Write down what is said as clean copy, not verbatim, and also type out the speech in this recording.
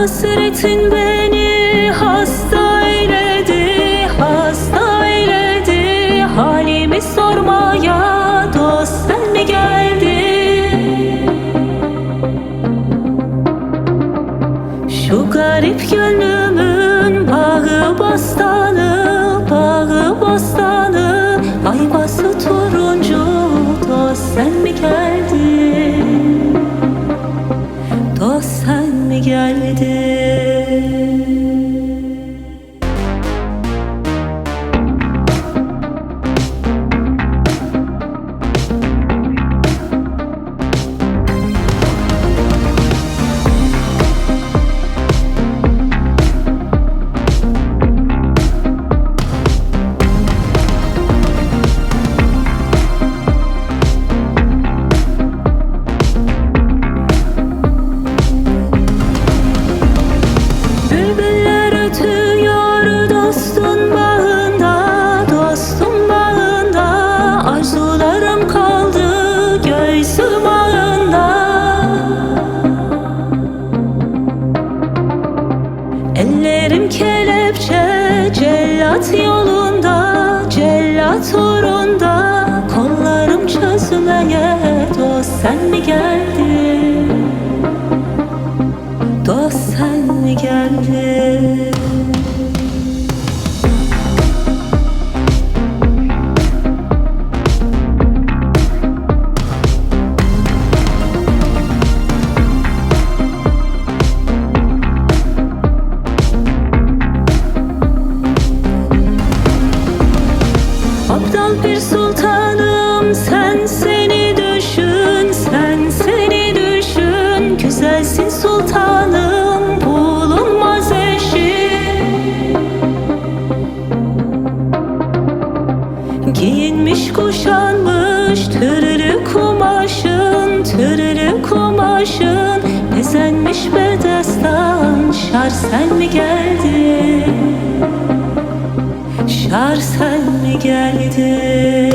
Hasretin beni hasta eyledi, hasta eyledi. Halimi sormaya dost sen mi geldin? Şu garip gönlümün bağı bostanı, bağı bostanı. Ayvası turuncu dost sen mi geldin? Dost sen mi geldin? Ellerim kelepçe, cellat yolunda, cellat uğrunda. Kollarım çözmeye dost sen mi geldin? Dost sen mi geldin? Aptal bir sultanım, sen seni düşün, sen seni düşün. Güzelsin sultanım, bulunmaz eşi. Giyinmiş kuşanmış türlü kumaşın, türlü kumaşın. Bezenmiş bedestan, şar sen mi geldin? Şar sen mi geldin?